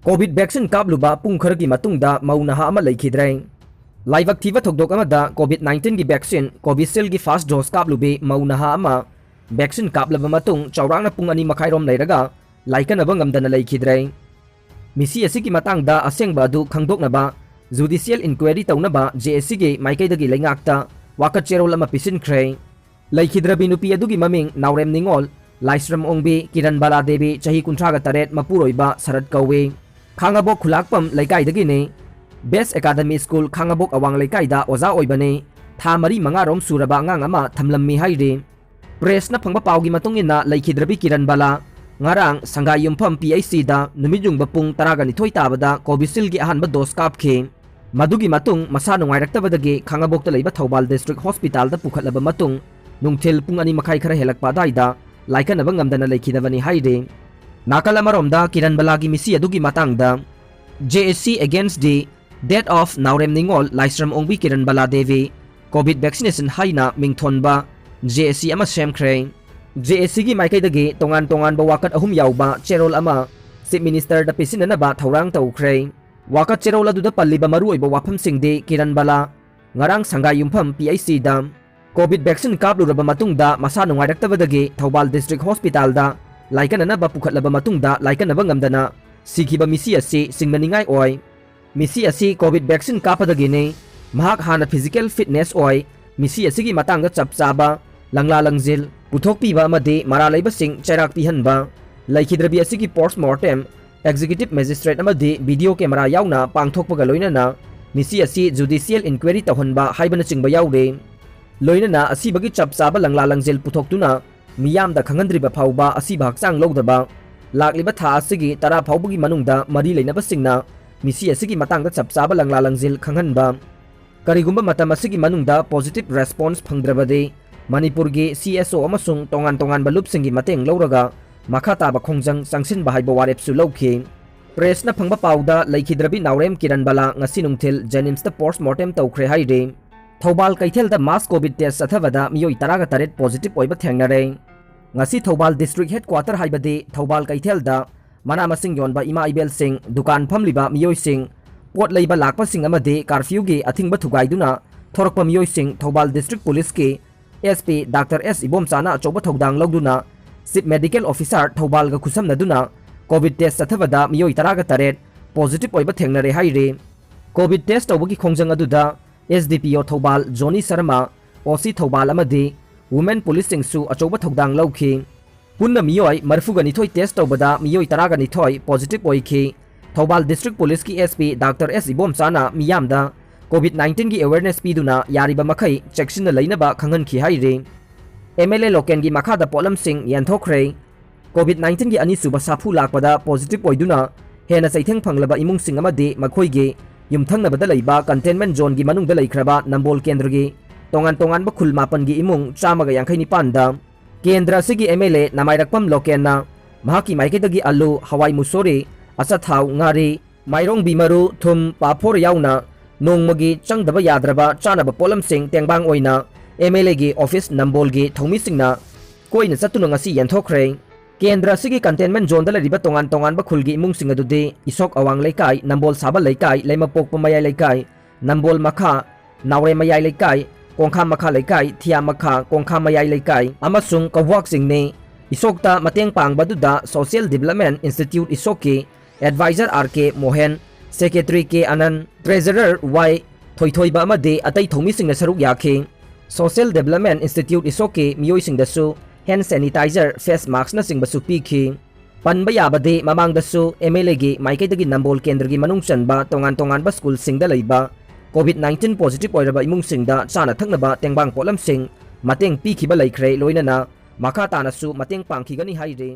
Covid vaccine काबलुबा पुंग खर की मतुंगदा मौनहा अमा लेखिद्रे लाइवक थीबा थोकदोक अमदा कोविड 19 की वैक्सीन कोविशील्ड की फर्स्ट डोज काबलुबे मौनहा अमा वैक्सीन काबलबा मतुंग चौरांगना पुंग अनि मखाइरोम लेरगा लाइकनबा ngamdana लेखिद्रे मिसी असि की मतंगदा असेंगबा अदु खंगदोकनबा जुडिशियल इंक्वायरी तौनबा जेएससी के माइकैदगी लेंगाक्ता वाकत चेरोल अमा पिसिनख्रे लेखिद्रबी नुपी अदुगी ममिंग नावरेम निंगोल लाइस्रम ओंबी किरण बाला देवी चाही 38 मपुरोइबा शरद कौवे Khangabok खुलाकपम लेकाइदगिने best academy school Khangabok अवांग लेकाइदा ओजा ओइबने था मरी मंगारोम सुरबा अंगांग अमा थमलम्मी हाइरे प्रेसना फंगबा पाउगी मतुंगिना लेखिद्रबी किरण Bala ngarang sangai yumpham PIC da numijung bapung taraga nithoi tabada Covishield gi ahanba dos kapkhe madugi matung masa nungai raktabadagi khangabok ta leiba Thobal district hospital da pukhatlaba matung nungthil pung ani makhai khara helakpa daida laikanaba ngamdana lekhidabani haide nakala maromda kiran balagi misi adugi matangda JSC against the death of Naurem Ningol Laisram Ongbi Kiran Bala Devi COVID vaccination haina mingthonba JSC ama semkhre JSC की माइकैदगी तोंगान तोंगान वाकत अहुम याउबा चेरोल अमा chief minister द पिसिननबा थौरांग तौख्रे वाकत चेरोल अदुदा पल्लिबा मरुओइबा वाफम सिंगदे Kiran Bala ngarang sangai yumpham PIC da covid vaccine काबलुरबा मतुंगदा मसा नुंगाइरक्तबदगी थौबाल डिस्ट्रिक्ट हॉस्पिटल दा लाइकननबा पुखटलबा मतुंगदा लाइकनबा ngamdana सिखिबा मिसी असि सिंगमनिंगाई ओय मिसी असि कोविड वैक्सीन कापदगिने महाक हाना फिजिकल फिटनेस ओय मिसी असि की मतंगदा चपचाबा लंगला लंगजिल पुथोकपीबा अमदि मरा लैबसिंग चैराक पिहनबा लैखिद्रबी असि की पोस्टमार्टम एग्जीक्यूटिव मजिस्ट्रेट अमदि वीडियो कैमरा याउना पांगथोकपगा लोइनना मिसी असि जुडिशियल इंक्वायरी तौहनबा हाइबना चिंगबा याउरे लोइनना असिबगी चपचाबा लंगला लंगजिल पुथोकतुना मियामदा खंगनद्रिबा फाउबा असिबा हक्चांग लौदबा लाक्लिबा था असिगी तरा फाउबगी मनुंगदा मरी लेनबसिंगना मिसी असि मतंगदा चपचाबा लंगला लंगजिल खंगनबा करिगुंबा मतम असिगी मनुंगदा पॉजिटिव रेस्पॉन्स फंगद्रबदे मणिपुर की CSO अमसुंग तोंगान तोंगान बलुपसिंगी मतंग लौरगा मखा ताबा खोंजंग संगसिनबा हाइबा वारेपसु लौखि प्रेसना फंगबा पाउदा लेखिद्रबी नावरेम किरण बाला ngasi nungthil जेनिम्स द पोस्टमार्टम तौख्रे हाइरे थौबाल कैथेल द मास कोविड टेस्ट अथबदा मियोई तरागा तरेट पॉजिटिव ओइबा थेंगनारे ngasi थौबाल डिस्ट्रिक्ट हेडक्वार्टर हाइबदे थौबाल कैथेल द मना मसिंग योनबा इमा इबेल सिंह दुकान फमलिबा मियोई सिंह पोट लेबा लाकपा सिंह अमदे कर्फ्यू गी अथिंगबा थुगाइदुना थोरकपा मियोई सिंह थौबाल डिस्ट्रिक्ट पुलिस के SP Dr. S Ibomchana अचौबा थौदांग लौदुना चीफ मेडिकल ऑफिसर थौबालगा खुसमनदुना कोविड टेस्ट अथबदा मियोई तरागा तरेट पॉजिटिव ओइबा थेंगनरे हाइरे कोविड टेस्ट तौबगी खोंजंग अदुदा SDPO थौबाल जोनी शर्मा OC थौबाल अमदि वुमेन पुलिस सिंगसु अचौबा थौदांग लौखि पुन्ना मियोई मरफुगा निथोई टेस्ट तौबदा मियोई तरागा निथोई पॉजिटिव ओइखि थौबाल डिस्ट्रिक्ट पुलिस की SP Dr. S Ibomchana मियामदा COVID-19 की अवेयरनेस पीदुना यारिबा मखै चेक्सिन लैनबा खंगनखि हाइरे MLA लोकेन की मखादा पोलम सिंह यंथोख्रे COVID-19 की अनिसुबा साफु लाकपदा पॉजिटिव ओइदुना हेना चैथेंग फंगलबा इमुंग सिंह अमदि मखोइगे युमथंगनबदा लैबा कंटेनमेंट जोन की मनुंगदा लैख्रबा नंबोल केंद्र की तोंगान तोंगान खुल मापन की इमुंग 159 दा केंद्र सिगी MLA नमाइरकपम लोकेनना महाकी माइकेदगी आलू हवाई मुसोरे असाथाव ngaри माइरोंग बिमरु थुम पाफोर याउना नोंमगी चंगदबा याद्रबा चानबा पोलम सिंह तेंगबांग ओइना MLA की ऑफिस नंबोल की थौमी सिंगना कोइना चतुना ngasi यंथोख्रे केंद्र सिगी कंटेनमेंट जोन द लरिबा तोंगान तोंगान बा खुलगी इमुंग सिंग अदुदे इसोक अवांग लेकाई नंबोल साबा लेकाई लेमापोक मयाई लेकाई नंबोल मखा नावरे मयाई लेकाई कोंखा मखा लेकाई थिया मखा कोंखा मयाई लेकाई अमसुंग कवक सिंगने इसोकता मतेंग पांगबदुदा सोशल डेवलपमेंट इंस्टीट्यूट इसोक के एडवाइजर RK मोहन सेक्रेटरी के आनंद ट्रेजरर Y थोइथोइबा अमदे अतै थौमी सिंग सरुक याखे सोशल डेवलपमेंट इंस्टीट्यूट इसोके मियोई सिंगदसु हैंड सैनिटाइजर फेस मास्क न सिंगबसु पीखि पनबा याबदे ममांगदसु MLA गी माइकैदगी नंबोल केंद्र की मनुंग चनबा तोंगान तोंगान बा स्कूल सिंगदा लैबा COVID-19 पॉजिटिव ओइरबा इमुंग सिंगदा चाना थंगनबा तेंगबांग पोलम सिंग मतेंग पीखिबा लैख्रे लोइनना मखा तानसु मतेंग पांखिगनी हाइरे।